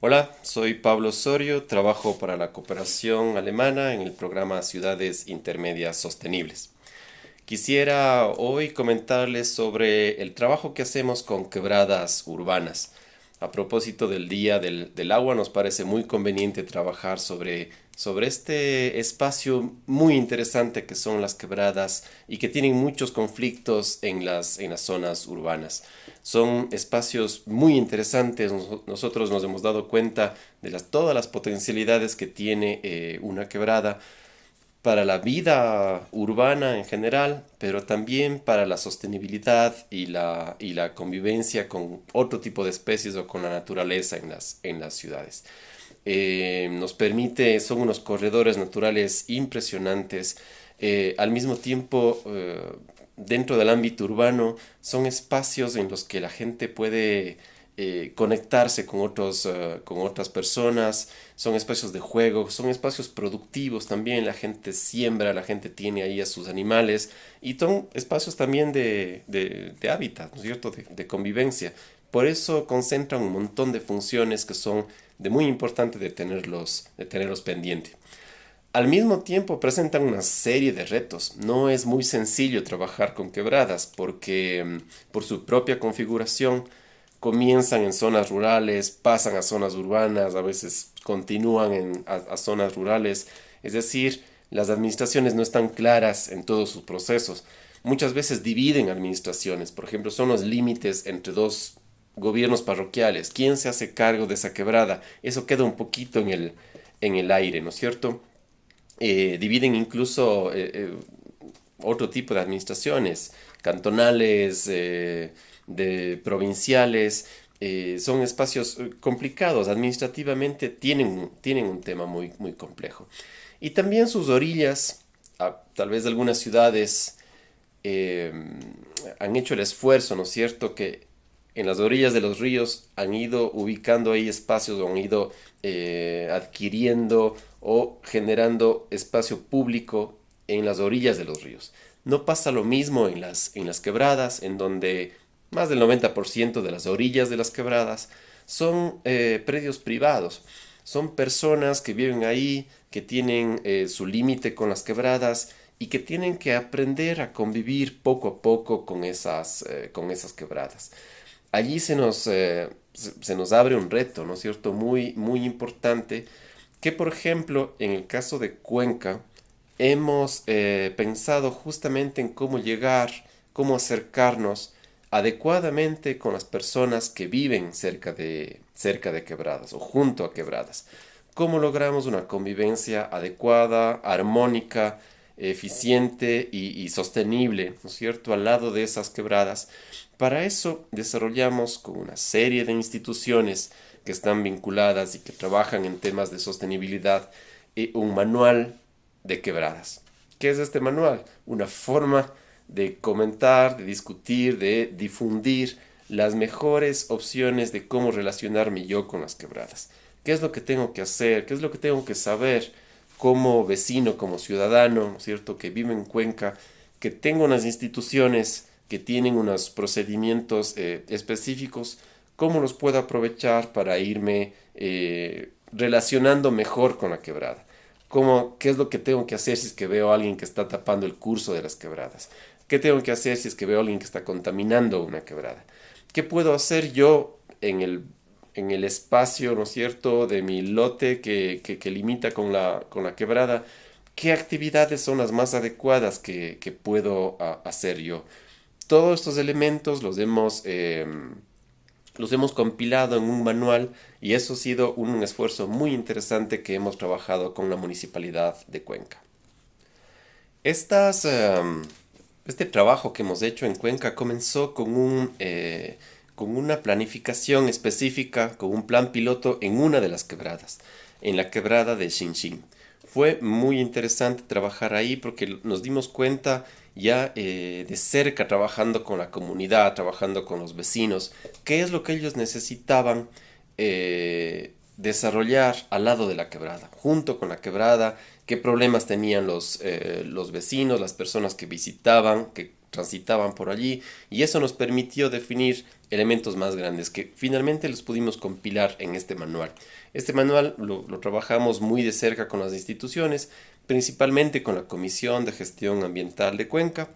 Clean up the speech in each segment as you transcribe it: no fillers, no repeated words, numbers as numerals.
Hola, soy Pablo Osorio, trabajo para la cooperación alemana en el programa Ciudades Intermedias Sostenibles. Quisiera hoy comentarles sobre el trabajo que hacemos con quebradas urbanas. A propósito del Día del Agua, nos parece muy conveniente trabajar sobre este espacio muy interesante que son las quebradas y que tienen muchos conflictos en las zonas urbanas. Son espacios muy interesantes. Nosotros nos hemos dado cuenta de todas las potencialidades que tiene una quebrada para la vida urbana en general, pero también para la sostenibilidad y la convivencia con otro tipo de especies o con la naturaleza en las ciudades. Nos permite, son unos corredores naturales impresionantes. Al mismo tiempo, dentro del ámbito urbano, son espacios en los que la gente puede conectarse con otras personas, son espacios de juego, son espacios productivos también, la gente siembra, la gente tiene ahí a sus animales y son espacios también de hábitat, ¿no es cierto?, de convivencia. Por eso concentran un montón de funciones que son de muy importante de tenerlos pendiente. Al mismo tiempo presentan una serie de retos. No es muy sencillo trabajar con quebradas porque por su propia configuración comienzan en zonas rurales, pasan a zonas urbanas, a veces continúan a zonas rurales. Es decir, las administraciones no están claras en todos sus procesos. Muchas veces dividen administraciones. Por ejemplo, son los límites entre dos gobiernos parroquiales. ¿Quién se hace cargo de esa quebrada? Eso queda un poquito en el aire, ¿no es cierto? Dividen incluso otro tipo de administraciones, cantonales, de provinciales. Son espacios complicados, administrativamente tienen un tema muy, muy complejo. Y también sus orillas, tal vez algunas ciudades eh, han hecho el esfuerzo, ¿no es cierto?, que en las orillas de los ríos han ido ubicando ahí espacios o han ido adquiriendo o generando espacio público en las orillas de los ríos. No pasa lo mismo en las quebradas, en donde más del 90% de las orillas de las quebradas son predios privados. Son personas que viven ahí, que tienen su límite con las quebradas y que tienen que aprender a convivir poco a poco con esas quebradas. Allí se nos abre un reto, ¿no es cierto?, muy, muy importante, que por ejemplo, en el caso de Cuenca, hemos pensado justamente en cómo llegar, cómo acercarnos adecuadamente con las personas que viven cerca de quebradas o junto a quebradas. ¿Cómo logramos una convivencia adecuada, armónica, eficiente y sostenible, ¿no es cierto?, al lado de esas quebradas? Para eso desarrollamos con una serie de instituciones que están vinculadas y que trabajan en temas de sostenibilidad un manual de quebradas. ¿Qué es este manual? Una forma de comentar, de discutir, de difundir las mejores opciones de cómo relacionarme yo con las quebradas. ¿Qué es lo que tengo que hacer? ¿Qué es lo que tengo que saber como vecino, como ciudadano, ¿no es cierto?, que vive en Cuenca, que tengo unas instituciones que tienen unos procedimientos específicos, cómo los puedo aprovechar para irme relacionando mejor con la quebrada. ¿Qué es lo que tengo que hacer si es que veo a alguien que está tapando el curso de las quebradas? ¿Qué tengo que hacer si es que veo a alguien que está contaminando una quebrada? ¿Qué puedo hacer yo en el espacio, ¿no es cierto?, de mi lote que limita con la quebrada? ¿Qué actividades son las más adecuadas que puedo hacer yo? Todos estos elementos los hemos compilado en un manual y eso ha sido un esfuerzo muy interesante que hemos trabajado con la Municipalidad de Cuenca. Estas, este trabajo que hemos hecho en Cuenca comenzó con una planificación específica, con un plan piloto en una de las quebradas, en la quebrada de Xinxin. Fue muy interesante trabajar ahí porque nos dimos cuenta ya de cerca, trabajando con la comunidad, trabajando con los vecinos, qué es lo que ellos necesitaban desarrollar al lado de la quebrada, junto con la quebrada, qué problemas tenían los vecinos, las personas que visitaban, que transitaban por allí, y eso nos permitió definir elementos más grandes que finalmente los pudimos compilar en este manual. Este manual lo trabajamos muy de cerca con las instituciones, principalmente con la Comisión de Gestión Ambiental de Cuenca,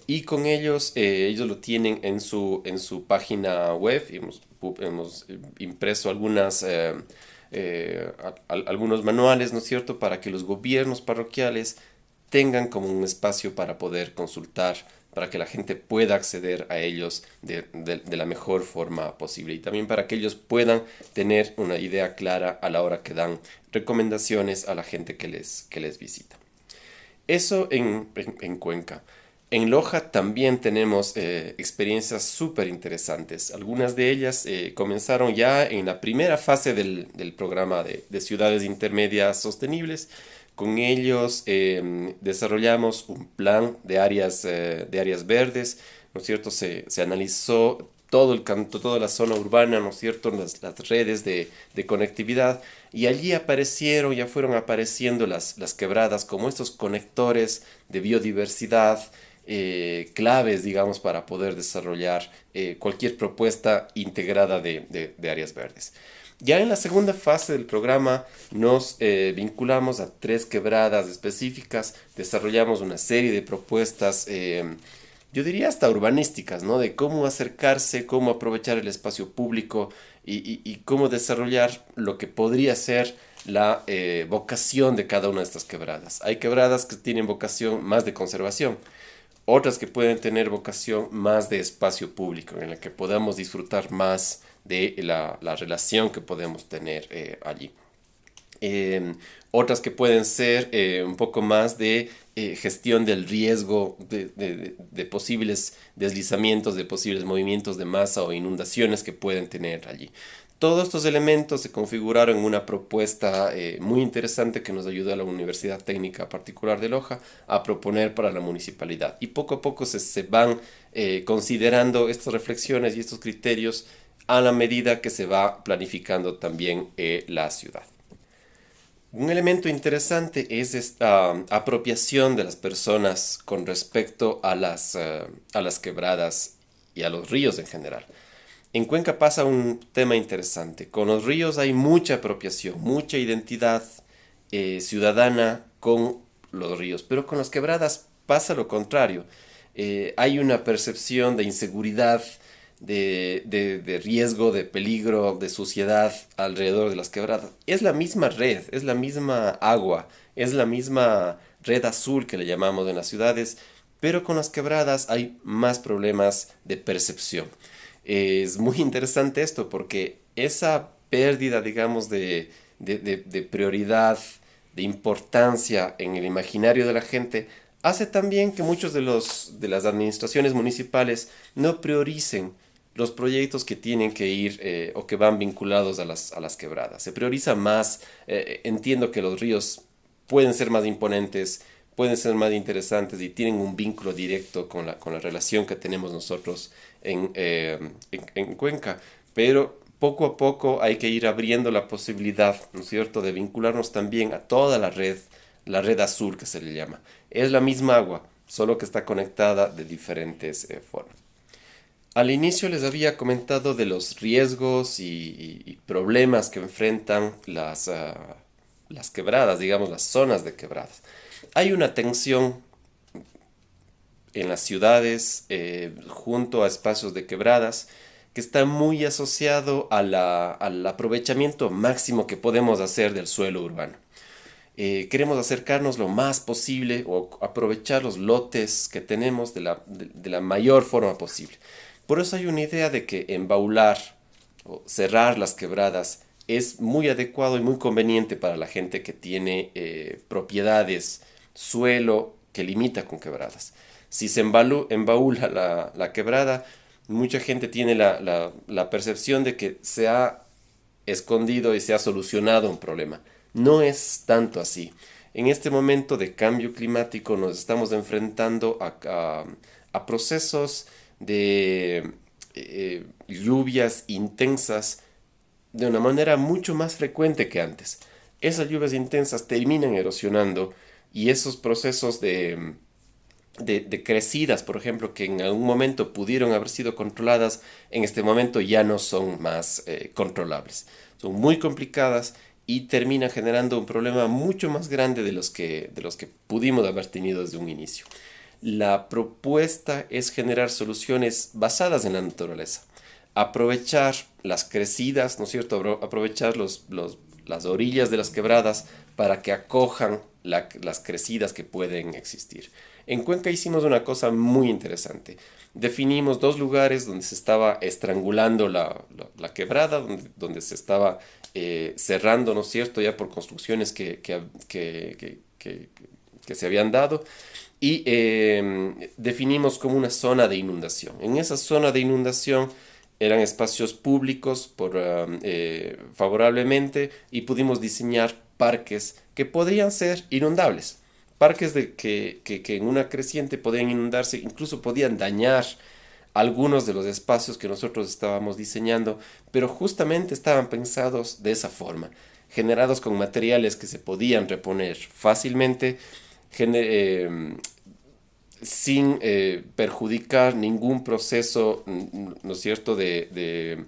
y con ellos, ellos lo tienen en su página web. Hemos impreso algunos manuales, ¿no es cierto?, para que los gobiernos parroquiales tengan como un espacio para poder consultar, para que la gente pueda acceder a ellos de la mejor forma posible y también para que ellos puedan tener una idea clara a la hora que dan recomendaciones a la gente que les visita. Eso en Cuenca. En Loja también tenemos experiencias súper interesantes. Algunas de ellas comenzaron ya en la primera fase del programa de ciudades intermedias sostenibles. Con ellos desarrollamos un plan de áreas verdes, ¿no es cierto? Se analizó todo el canto, toda la zona urbana, ¿no es cierto?, las redes de conectividad, y allí ya fueron apareciendo las quebradas como estos conectores de biodiversidad, claves, digamos, para poder desarrollar cualquier propuesta integrada de áreas verdes. Ya en la segunda fase del programa nos vinculamos a 3 quebradas específicas, desarrollamos una serie de propuestas, yo diría hasta urbanísticas, ¿no? De cómo acercarse, cómo aprovechar el espacio público y cómo desarrollar lo que podría ser la vocación de cada una de estas quebradas. Hay quebradas que tienen vocación más de conservación, otras que pueden tener vocación más de espacio público, en la que podamos disfrutar más de la relación que podemos tener allí. Otras que pueden ser un poco más de gestión del riesgo de posibles deslizamientos, de posibles movimientos de masa o inundaciones que pueden tener allí. Todos estos elementos se configuraron en una propuesta muy interesante que nos ayudó a la Universidad Técnica Particular de Loja a proponer para la municipalidad. Y poco a poco se van considerando estas reflexiones y estos criterios a la medida que se va planificando también la ciudad. Un elemento interesante es esta apropiación de las personas con respecto a las quebradas y a los ríos en general. En Cuenca pasa un tema interesante. Con los ríos hay mucha apropiación, mucha identidad ciudadana con los ríos, pero con las quebradas pasa lo contrario. Hay una percepción de inseguridad, de riesgo, de peligro, de suciedad alrededor de las quebradas. Es la misma red, es la misma agua, es la misma red azul que le llamamos en las ciudades, pero con las quebradas hay más problemas de percepción. Es muy interesante esto porque esa pérdida, digamos, de prioridad, de importancia en el imaginario de la gente, hace también que muchos de las administraciones municipales no prioricen los proyectos que tienen que ir o que van vinculados a las quebradas. Se prioriza más, entiendo que los ríos pueden ser más imponentes, pueden ser más interesantes y tienen un vínculo directo con la relación que tenemos nosotros en Cuenca, pero poco a poco hay que ir abriendo la posibilidad, ¿no es cierto?, de vincularnos también a toda la red azul que se le llama. Es la misma agua, solo que está conectada de diferentes formas. Al inicio les había comentado de los riesgos y problemas que enfrentan las quebradas, digamos, las zonas de quebradas. Hay una tensión en las ciudades junto a espacios de quebradas que está muy asociado al aprovechamiento máximo que podemos hacer del suelo urbano. Queremos acercarnos lo más posible o aprovechar los lotes que tenemos de la mayor forma posible. Por eso hay una idea de que embaular o cerrar las quebradas es muy adecuado y muy conveniente para la gente que tiene propiedades, suelo que limita con quebradas. Si se embaula la quebrada, mucha gente tiene la percepción de que se ha escondido y se ha solucionado un problema. No es tanto así. En este momento de cambio climático nos estamos enfrentando a procesos de lluvias intensas de una manera mucho más frecuente que antes. Esas lluvias intensas terminan erosionando y esos procesos de crecidas, por ejemplo, que en algún momento pudieron haber sido controladas, en este momento ya no son más controlables. Son muy complicadas y terminan generando un problema mucho más grande de los que pudimos haber tenido desde un inicio. La propuesta es generar soluciones basadas en la naturaleza. Aprovechar las crecidas, ¿no es cierto? Aprovechar las orillas de las quebradas para que acojan las crecidas que pueden existir. En Cuenca hicimos una cosa muy interesante. Definimos dos lugares donde se estaba estrangulando la quebrada, donde se estaba cerrando, ¿no es cierto?, ya por construcciones que se habían dado y definimos como una zona de inundación. En esa zona de inundación eran espacios públicos favorablemente y pudimos diseñar parques que podrían ser inundables. Parques que en una creciente podían inundarse, incluso podían dañar algunos de los espacios que nosotros estábamos diseñando, pero justamente estaban pensados de esa forma, generados con materiales que se podían reponer fácilmente, gener- sin perjudicar ningún proceso, ¿no es cierto?, de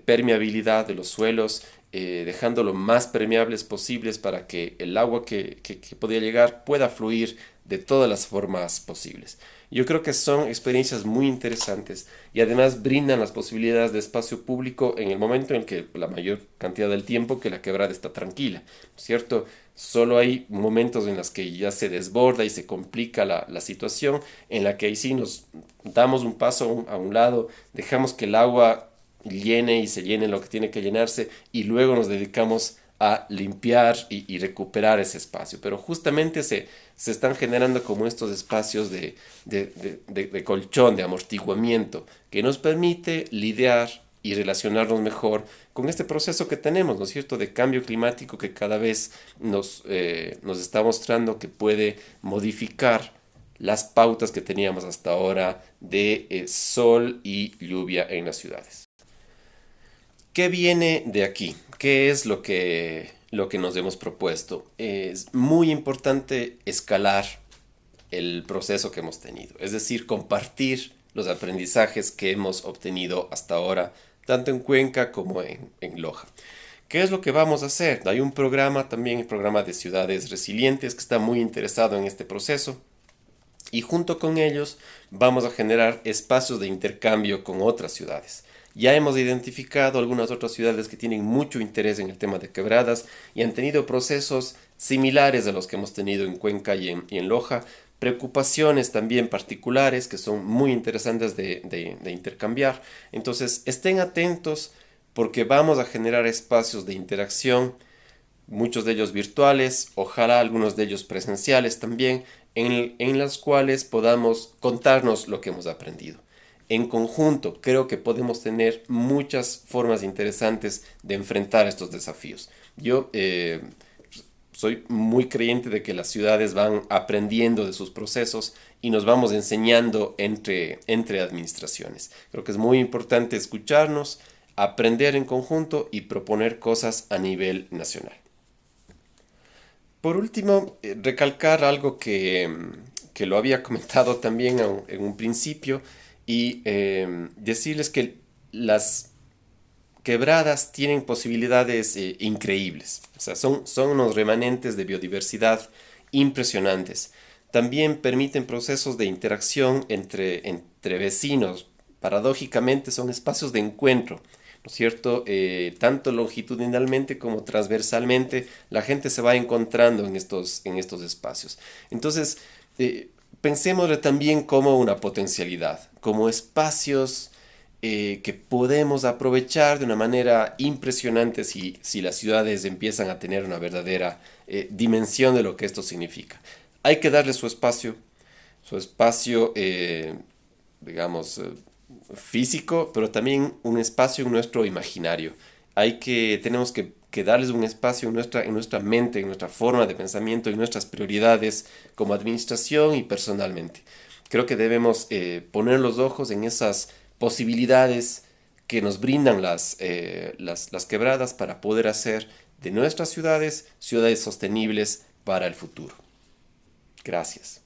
permeabilidad de los suelos, dejando lo más permeables posibles para que el agua que podía llegar pueda fluir de todas las formas posibles. Yo creo que son experiencias muy interesantes y además brindan las posibilidades de espacio público en el momento en que la mayor cantidad del tiempo que la quebrada está tranquila, ¿cierto? Solo hay momentos en los que ya se desborda y se complica la situación, en la que ahí sí nos damos un paso a un lado, dejamos que el agua llene y se llene lo que tiene que llenarse y luego nos dedicamos a limpiar y recuperar ese espacio. Pero justamente se están generando como estos espacios de colchón, de amortiguamiento, que nos permite lidiar y relacionarnos mejor con este proceso que tenemos, ¿no es cierto?, de cambio climático que cada vez nos está mostrando que puede modificar las pautas que teníamos hasta ahora de sol y lluvia en las ciudades. ¿Qué viene de aquí? ¿Qué es lo que nos hemos propuesto? Es muy importante escalar el proceso que hemos tenido, es decir, compartir los aprendizajes que hemos obtenido hasta ahora, tanto en Cuenca como en Loja. ¿Qué es lo que vamos a hacer? Hay un programa también, el programa de ciudades resilientes, que está muy interesado en este proceso y junto con ellos vamos a generar espacios de intercambio con otras ciudades. Ya hemos identificado algunas otras ciudades que tienen mucho interés en el tema de quebradas y han tenido procesos similares a los que hemos tenido en Cuenca y en Loja, preocupaciones también particulares que son muy interesantes de intercambiar. Entonces, estén atentos porque vamos a generar espacios de interacción, muchos de ellos virtuales, ojalá algunos de ellos presenciales también, en las cuales podamos contarnos lo que hemos aprendido. En conjunto, creo que podemos tener muchas formas interesantes de enfrentar estos desafíos. Yo soy muy creyente de que las ciudades van aprendiendo de sus procesos y nos vamos enseñando entre administraciones. Creo que es muy importante escucharnos, aprender en conjunto y proponer cosas a nivel nacional. Por último, recalcar algo que lo había comentado también en un principio y decirles que las quebradas tienen posibilidades increíbles. O sea, son unos remanentes de biodiversidad impresionantes. También permiten procesos de interacción entre vecinos. Paradójicamente son espacios de encuentro, ¿no es cierto? Tanto longitudinalmente como transversalmente, la gente se va encontrando en estos espacios. Entonces, pensémosle también como una potencialidad, como espacios que podemos aprovechar de una manera impresionante si las ciudades empiezan a tener una verdadera dimensión de lo que esto significa. Hay que darle su espacio, digamos, físico, pero también un espacio en nuestro imaginario. Tenemos que darles un espacio en nuestra mente, en nuestra forma de pensamiento, en nuestras prioridades como administración y personalmente. Creo que debemos poner los ojos en esas posibilidades que nos brindan las quebradas para poder hacer de nuestras ciudades ciudades sostenibles para el futuro. Gracias.